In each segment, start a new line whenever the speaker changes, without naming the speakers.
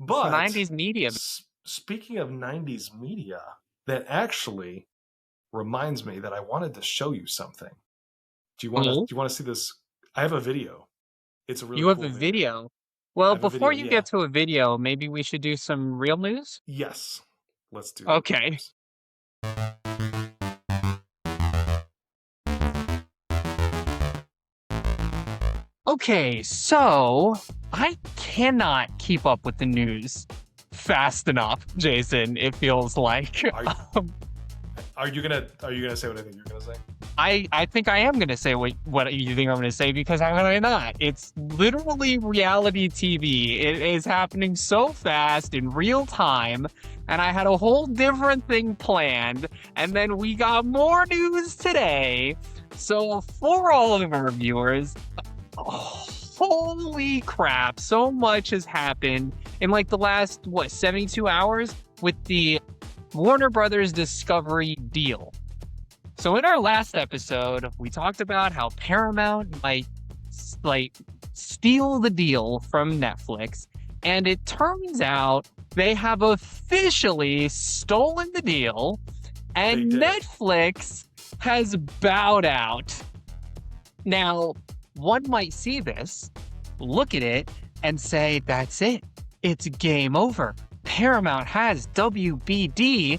But
90s media.
Speaking of 90s media, that actually reminds me that I wanted to show you something. Do you want to see this? I have a video. It's a really
You have
cool
a video.
I
Well,
have a
before
video,
you
yeah.
get to a video, maybe we should do some real news?
Yes. Let's do that.
Okay. Okay, so I cannot keep up with the news fast enough, Jason, it feels like.
Are you gonna say what I think you're gonna say?
I think I am gonna say what you think I'm gonna say, because how am I not? It's literally reality TV. It is happening so fast in real time, and I had a whole different thing planned, and then we got more news today. So for all of our viewers, holy crap, so much has happened in like the last 72 hours with the Warner Brothers Discovery deal. So in our last episode, we talked about how Paramount might steal the deal from Netflix, and it turns out they have officially stolen the deal, and Netflix has bowed out. Now, one might see this, look at it, and say, that's it. It's game over. Paramount has WBD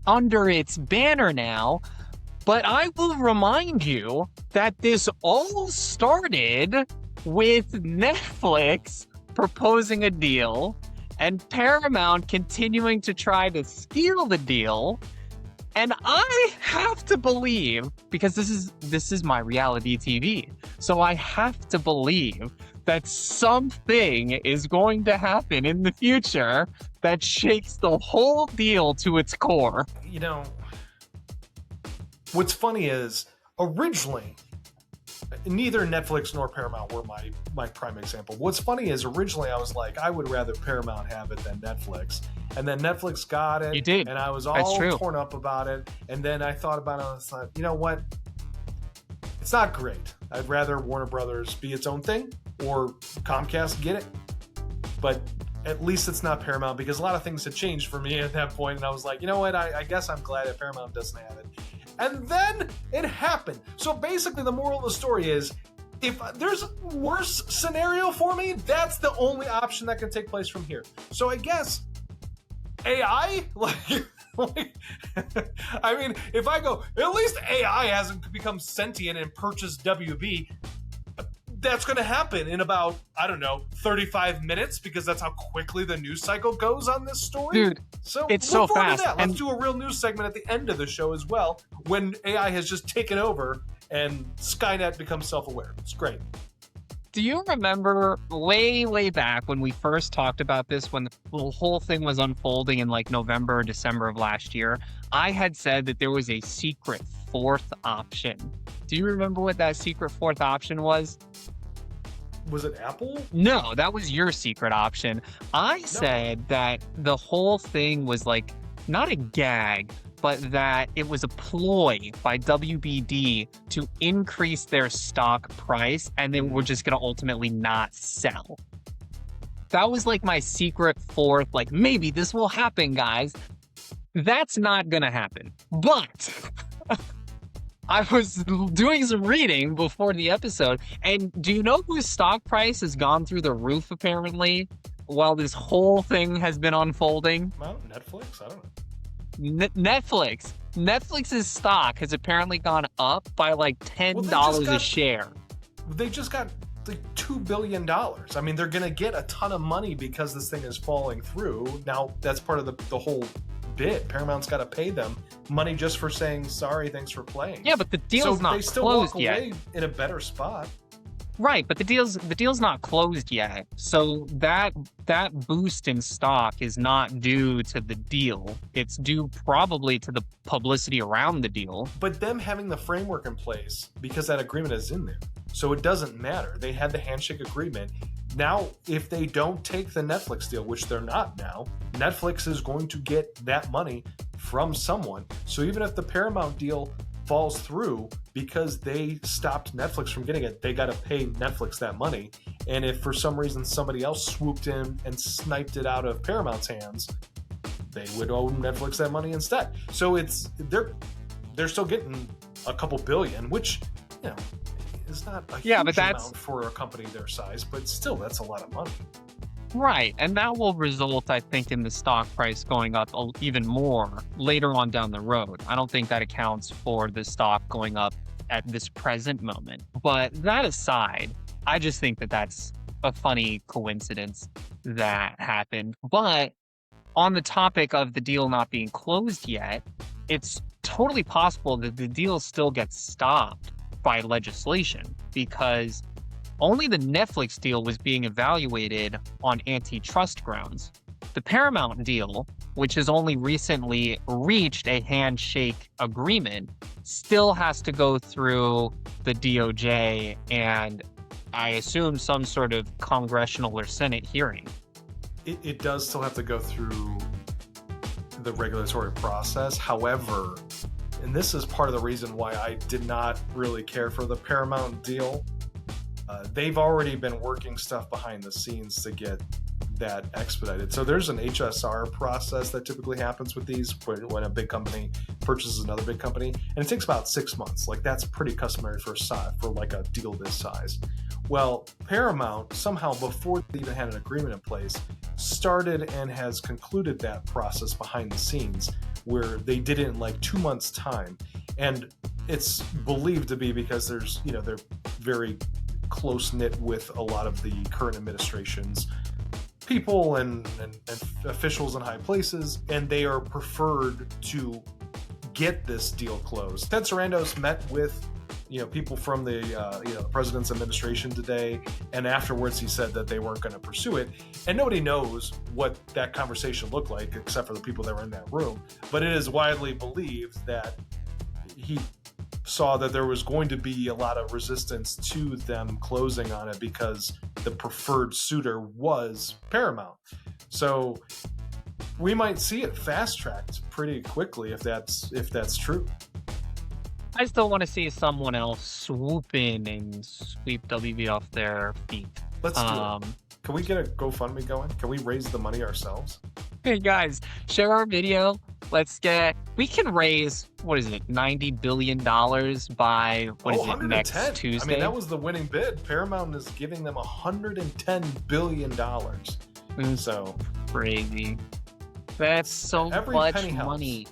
under its banner now. But I will remind you that this all started with Netflix proposing a deal and Paramount continuing to try to steal the deal. And I have to believe, because this is my reality TV, so I have to believe that something is going to happen in the future that shakes the whole deal to its core.
You know, what's funny is, originally, neither Netflix nor Paramount were my prime example. What's funny is, originally I was like, I would rather Paramount have it than Netflix. And then Netflix got it.
You did.
And I was all torn up about it. And then I thought about it and I was like, you know what? It's not great. I'd rather Warner Brothers be its own thing, or Comcast get it. But at least it's not Paramount, because a lot of things had changed for me at that point. And I was like, you know what? I guess I'm glad that Paramount doesn't have it. And then it happened. So basically the moral of the story is, if there's a worse scenario for me, that's the only option that can take place from here. So I guess AI, I mean, if I go, at least AI hasn't become sentient and purchased WB, that's going to happen in about, I don't know, 35 minutes, because that's how quickly the news cycle goes on this story.
Dude,
so
it's so fast.
Let's do a real news segment at the end of the show as well, when AI has just taken over and Skynet becomes self-aware. It's great.
Do you remember way back when we first talked about this, when the whole thing was unfolding in like November or December of last year? I had said that there was a secret fourth option. Do you remember what that secret fourth option was?
Was it Apple?
No, that was your secret option. I said that the whole thing was like not a gag, but that it was a ploy by WBD to increase their stock price, and then we're just going to ultimately not sell. That was like my secret fourth, like, maybe this will happen, guys. That's not going to happen. But I was doing some reading before the episode, and do you know whose stock price has gone through the roof, apparently, while this whole thing has been unfolding?
Well, Netflix? I don't know.
Netflix's stock has apparently gone up by like $10 a share.
They just got like $2 billion. I mean, they're going to get a ton of money because this thing is falling through. Now, that's part of the whole bit. Paramount's got to pay them money just for saying, sorry, thanks for playing.
Yeah, but the deal's not closed yet.
They still walk away in a better spot.
Right, but the deal's not closed yet. So that boost in stock is not due to the deal. It's due probably to the publicity around the deal.
But them having the framework in place, because that agreement is in there. So it doesn't matter. They had the handshake agreement. Now, if they don't take the Netflix deal, which they're not now, Netflix is going to get that money from someone. So even if the Paramount deal falls through because they stopped Netflix from getting it. They got to pay Netflix that money. And if for some reason somebody else swooped in and sniped it out of Paramount's hands, they would owe Netflix that money instead. So they're still getting a couple billion, which, you know, is not a huge amount for a company their size, but still, that's a lot of money.
Right, and that will result, I think, in the stock price going up even more later on down the road. I don't think that accounts for the stock going up at this present moment. But that aside, I just think that that's a funny coincidence that happened. But on the topic of the deal not being closed yet, it's totally possible that the deal still gets stopped by legislation, because only the Netflix deal was being evaluated on antitrust grounds. The Paramount deal, which has only recently reached a handshake agreement, still has to go through the DOJ and, I assume, some sort of congressional or Senate hearing.
It does still have to go through the regulatory process. However, and this is part of the reason why I did not really care for the Paramount deal, they've already been working stuff behind the scenes to get that expedited. So there's an HSR process that typically happens with these when a big company purchases another big company, and it takes about 6 months. Like, that's pretty customary for like a deal this size. Well, Paramount, somehow before they even had an agreement in place, started and has concluded that process behind the scenes, where they did it in like 2 months' time. And it's believed to be because they're very close-knit with a lot of the current administration's people and officials in high places, and they are preferred to get this deal closed. Ted Sarandos met with people from the president's administration today, and afterwards he said that they weren't going to pursue it, and nobody knows what that conversation looked like except for the people that were in that room. But it is widely believed that he saw that there was going to be a lot of resistance to them closing on it because the preferred suitor was Paramount. So we might see it fast-tracked pretty quickly if that's true.
I still want to see someone else swoop in and sweep WB off their feet.
Let's do it. Can we get a GoFundMe going? Can we raise the money ourselves?
Hey guys, share our video. We can raise, $90 billion by, next Tuesday?
I mean, that was the winning bid. Paramount is giving them $110 billion. So
crazy. That's so
every
much money.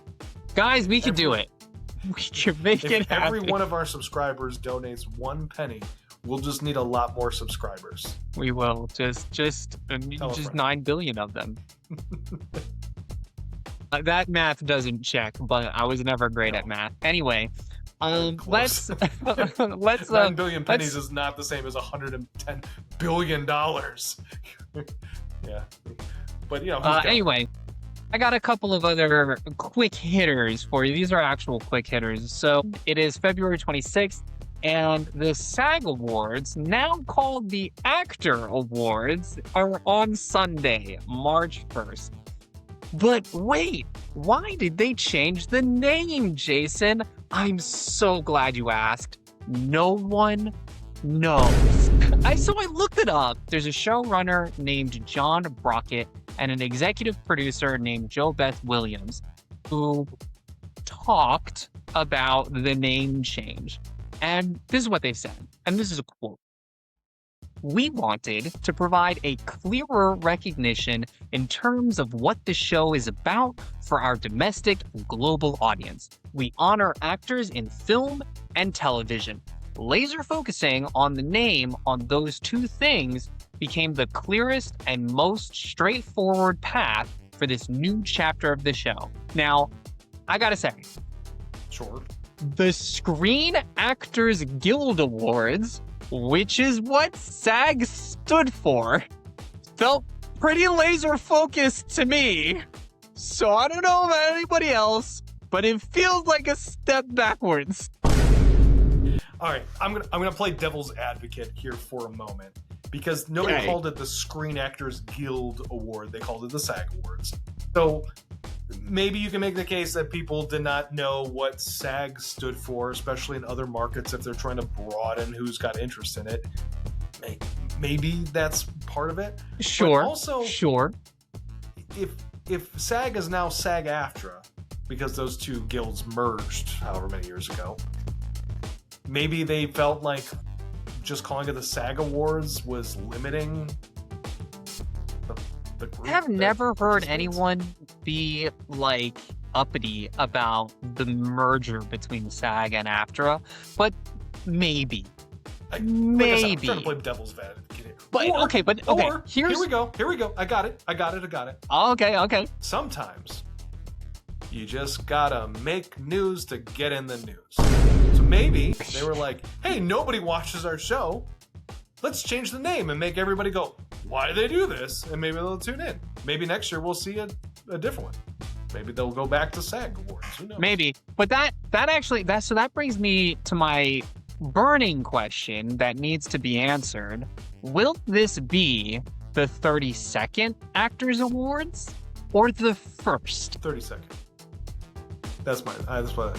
Guys, we can do it. We can make it happen.
Every one of our subscribers donates 1 penny, we'll just need a lot more subscribers.
We will. Just 9 billion of them. That math doesn't check, but I was never great at math. Anyway, let's
9 billion pennies is not the same as $110 billion. Yeah. But
anyway, I got a couple of other quick hitters for you. These are actual quick hitters. So it is February 26th, and the SAG Awards, now called the Actor Awards, are on Sunday, March 1st. But wait, why did they change the name, Jason? I'm so glad you asked. No one knows. So I looked it up. There's a showrunner named John Brockett and an executive producer named Jo Beth Williams who talked about the name change. And this is what they said. And this is a quote. "We wanted to provide a clearer recognition in terms of what the show is about for our domestic and global audience. We honor actors in film and television. Laser focusing on the name on those two things became the clearest and most straightforward path for this new chapter of the show." Now, I gotta say,
sure,
the Screen Actors Guild Awards, which is what SAG stood for, felt pretty laser focused to me. So I don't know about anybody else, but it feels like a step backwards.
All right, I'm gonna play devil's advocate here for a moment, because nobody called it the Screen Actors Guild Award. They called it the SAG Awards. So maybe you can make the case that people did not know what SAG stood for, especially in other markets if they're trying to broaden who's got interest in it. Maybe that's part of it.
Sure.
But also,
sure.
If SAG is now SAG-AFTRA, because those two guilds merged however many years ago, maybe they felt like just calling it the SAG Awards was limiting the group.
I have never heard anyone be like uppity about the merger between SAG and AFTRA, but maybe. Maybe.
I'm trying to play devil's advocate.
But okay. Here
we go. I got it.
Okay.
Sometimes you just gotta make news to get in the news. So maybe they were like, hey, nobody watches our show. Let's change the name and make everybody go, why do they do this? And maybe they'll tune in. Maybe next year we'll see a different one. Maybe they'll go back to SAG Awards. Who knows?
Maybe. But that brings me to my burning question that needs to be answered. Will this be the 32nd Actors Awards or the first?
32nd. That's mine. That's what.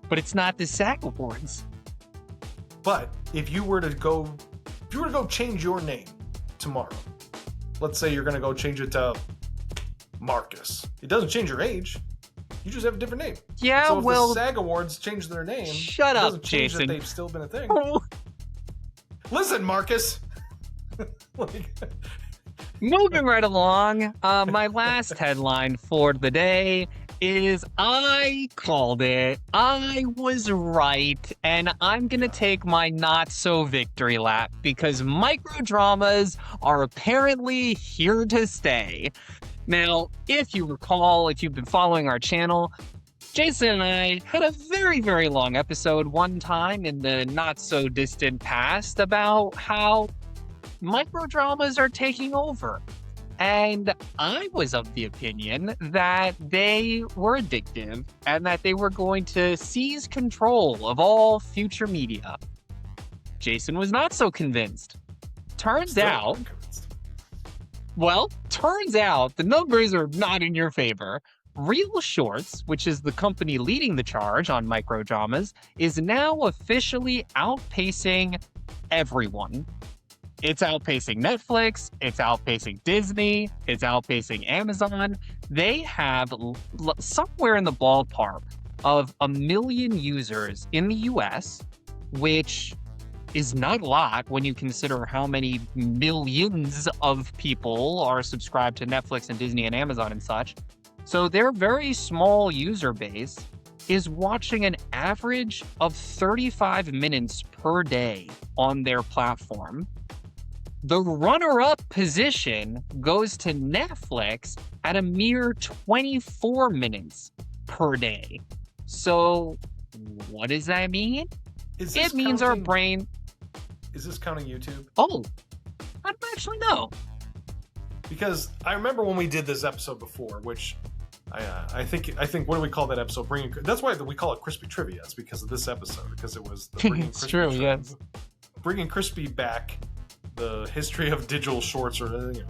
But it's not the SAG Awards.
But if you were to go change your name tomorrow, let's say you're going to go change it to Marcus. It doesn't change your age. You just have a different name.
Yeah,
so if
well,
the SAG Awards change their name,
shut
it
up,
doesn't change
Jason.
that they've still been a thing. Listen, Marcus.
Moving right along, my last headline for the day is I called it. I was right, and I'm going to take my not-so-victory lap because microdramas are apparently here to stay. Now, if you recall, if you've been following our channel, Jason and I had a very, very long episode one time in the not-so-distant past about how microdramas are taking over. And I was of the opinion that they were addictive and that they were going to seize control of all future media. Jason was not so convinced. Turns out the numbers are not in your favor. ReelShorts, which is the company leading the charge on microdramas, is now officially outpacing everyone. It's outpacing Netflix, it's outpacing Disney, it's outpacing Amazon. They have somewhere in the ballpark of 1 million users in the US, which is not a lot when you consider how many millions of people are subscribed to Netflix and Disney and Amazon and such. So their very small user base is watching an average of 35 minutes per day on their platform. The runner-up position goes to Netflix at a mere 24 minutes per day. So what does that mean? It means our brain...
Is this counting YouTube?
Oh, I don't actually know.
Because I remember when we did this episode before, which I think what do we call that episode? That's why we call it Crispy Trivia. It's because of this episode, because it was the Bringing
it's
Crispy
true, yes.
Bringing Crispy back, the history of digital shorts, or the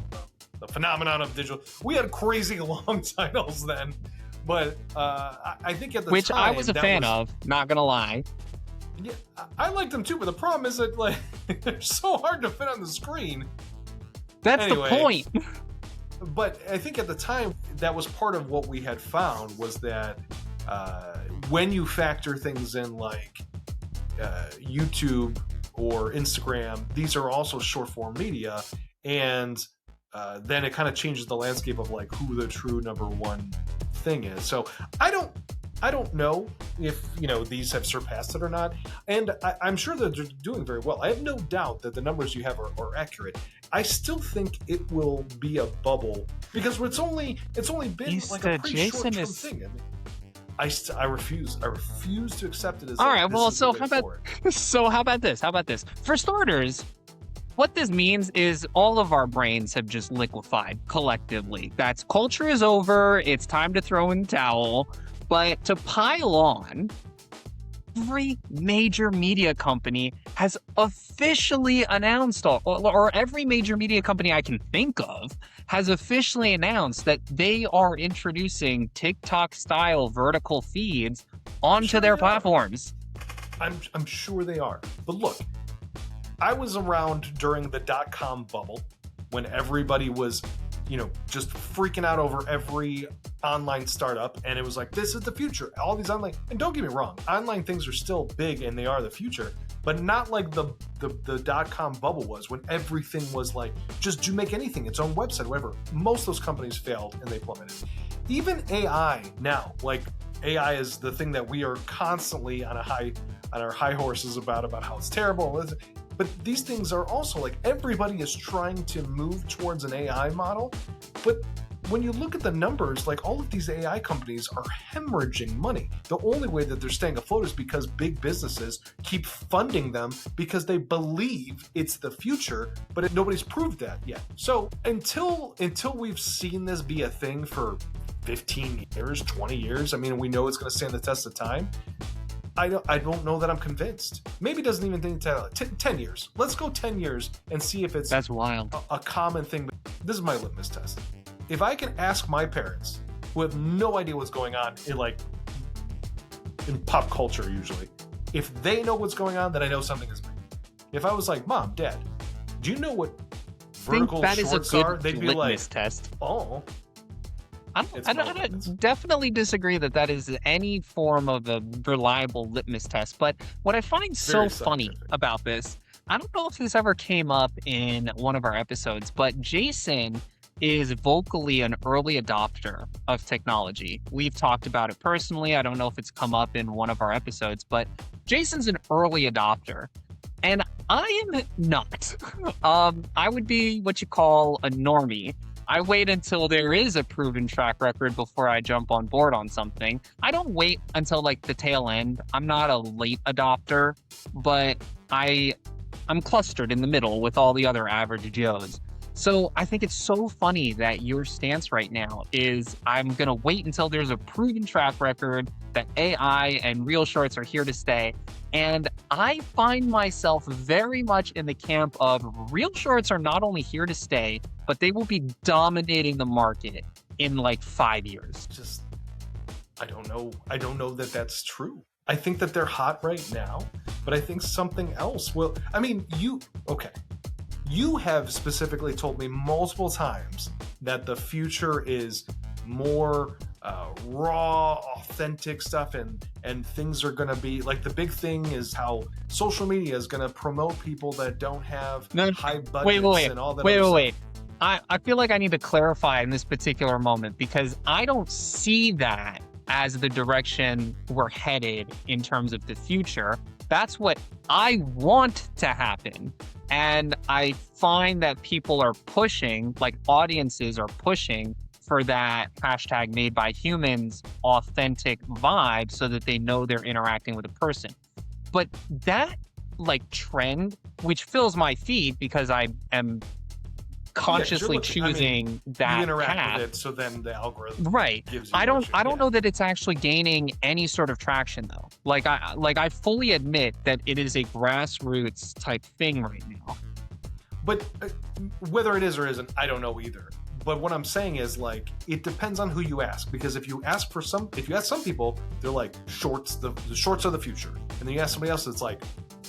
phenomenon of digital. We had crazy long titles then, but I think at the
which
time,
I was a fan of, not gonna lie.
Yeah, I liked them too, but the problem is that they're so hard to fit on the screen.
That's the point.
But I think at the time, that was part of what we had found was that when you factor things in like YouTube or Instagram, these are also short form media, and then it kind of changes the landscape of like who the true number one thing is. So I don't know if these have surpassed it or not, and I'm sure that they're doing very well. I have no doubt that the numbers you have are accurate. I still think it will be a bubble because it's only been like a pretty short-term thing. I refuse to accept it as
all right. Well, so how about this? For starters, what this means is all of our brains have just liquefied collectively. That's culture is over. It's time to throw in the towel. But to pile on, every major media company has officially announced, or every major media company I can think of has officially announced that they are introducing TikTok-style vertical feeds onto their platforms.
I'm sure they are. But look, I was around during the .com bubble when everybody was, just freaking out over every online startup, and it was like, this is the future. All these online, and don't get me wrong, online things are still big and they are the future, but not like the .com bubble was, when everything was like, just do make anything, its own website, whatever. Most of those companies failed and they plummeted. Even AI now, like AI is the thing that we are constantly on our high horses about how it's terrible. But these things are also like, everybody is trying to move towards an AI model. But when you look at the numbers, like all of these AI companies are hemorrhaging money. The only way that they're staying afloat is because big businesses keep funding them because they believe it's the future, but nobody's proved that yet. So until we've seen this be a thing for 15 years, 20 years, I mean, we know it's going to stand the test of time. I don't know that I'm convinced. Maybe it doesn't even think 10 years. Let's go 10 years and see if it's
That's wild.
A common thing. This is my litmus test. If I can ask my parents, who have no idea what's going on in pop culture usually, if they know what's going on, then I know something is big. If I was like, Mom, Dad, do you know what vertical shorts are? They'd be like,
test.
Oh.
I definitely disagree that is any form of a reliable litmus test. But what I find so funny about this, I don't know if this ever came up in one of our episodes, but Jason is vocally an early adopter of technology. We've talked about it personally. I don't know if it's come up in one of our episodes, but Jason's an early adopter. And I am not. I would be what you call a normie. I wait until there is a proven track record before I jump on board on something. I don't wait until like the tail end. I'm not a late adopter, but I'm clustered in the middle with all the other average Joes. So I think it's so funny that your stance right now is I'm going to wait until there's a proven track record that AI and ReelShorts are here to stay. And I find myself very much in the camp of ReelShorts are not only here to stay, but they will be dominating the market in like 5 years.
Just, I don't know. I don't know that that's true. I think that they're hot right now, but I think something else will. I mean, you have specifically told me multiple times that the future is more raw, authentic stuff, and things are going to be like, the big thing is how social media is going to promote people that don't have high budgets and all that.
Wait. I feel like I need to clarify in this particular moment, because I don't see that as the direction we're headed in terms of the future. That's what I want to happen. And I find that people are pushing, like audiences are pushing for that hashtag made by humans authentic vibe so that they know they're interacting with a person. But that like trend, which fills my feed because I am consciously choosing that
you interact
path.
with it, so then the algorithm gives you
I don't know that it's actually gaining any sort of traction though. Like I fully admit that it is a grassroots type thing right now.
But whether it is or isn't, I don't know either. But what I'm saying is, like, it depends on who you ask, because if you ask some people, they're like, shorts, the shorts are the future. And then you ask somebody else, it's like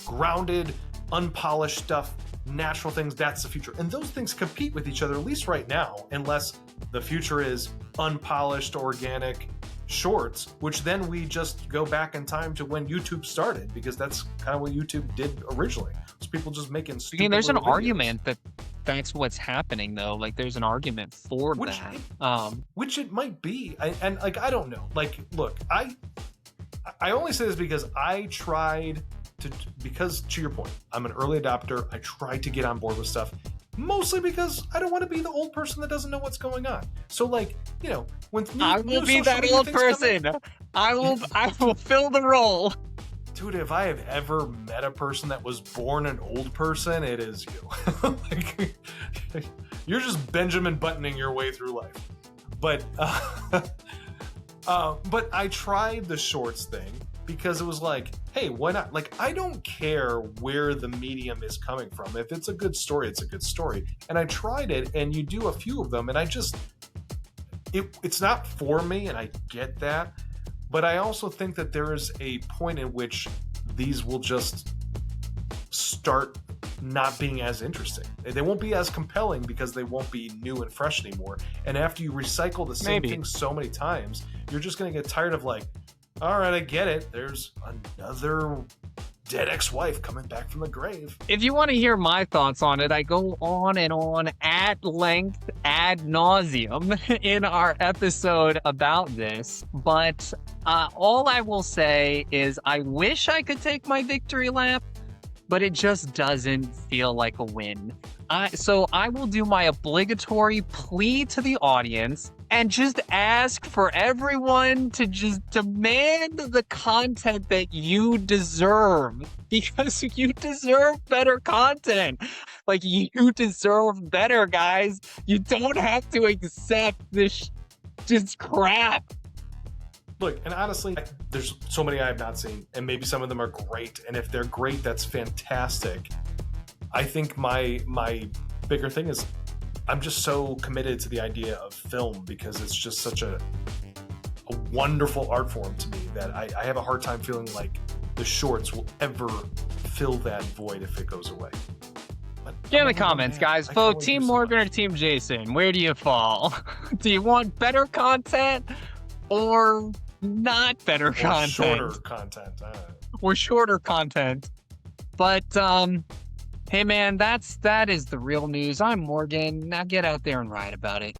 grounded, unpolished stuff, natural things, that's the future. And those things compete with each other, at least right now, unless the future is unpolished, organic shorts, which then we just go back in time to when YouTube started, because that's kind of what YouTube did originally. It's people just making stupid.
I mean, there's an
videos.
Argument that that's what's happening though. Like there's an argument for that.
Which it might be. And like, I don't know. Like, look, I only say this because I tried because to your point, I'm an early adopter. I tried to get on board with stuff, mostly because I don't want to be the old person that doesn't know what's going on. So like, you know, when
I will be that old person. I will fill the role.
Dude, if I have ever met a person that was born an old person, it is you. Like, you're just Benjamin Buttoning your way through life. But I tried the shorts thing because it was like, hey, why not? Like, I don't care where the medium is coming from. If it's a good story, it's a good story. And I tried it, and you do a few of them, and it's not for me, and I get that. But I also think that there is a point in which these will just start not being as interesting. They won't be as compelling because they won't be new and fresh anymore. And after you recycle the same thing so many times, you're just going to get tired of like, all right, I get it. There's another dead ex-wife coming back from the grave.
If you want to hear my thoughts on it, I go on and on at length, ad nauseum in our episode about this. But all I will say is I wish I could take my victory lap, but it just doesn't feel like a win. So I will do my obligatory plea to the audience and just ask for everyone to just demand the content that you deserve, because you deserve better content. Like, you deserve better, guys. You don't have to accept this just crap.
Look, and honestly, there's so many I have not seen, and maybe some of them are great. And if they're great, that's fantastic. I think my bigger thing is I'm just so committed to the idea of film because it's just such a wonderful art form to me that I have a hard time feeling like the shorts will ever fill that void if it goes away.
Get in the comments, guys. Vote Team Morgan or Team Jason. Where do you fall? Do you want better content or not better content?
Shorter content.
Or shorter content. But hey man, that is the real news. I'm Morgan. Now get out there and write about it.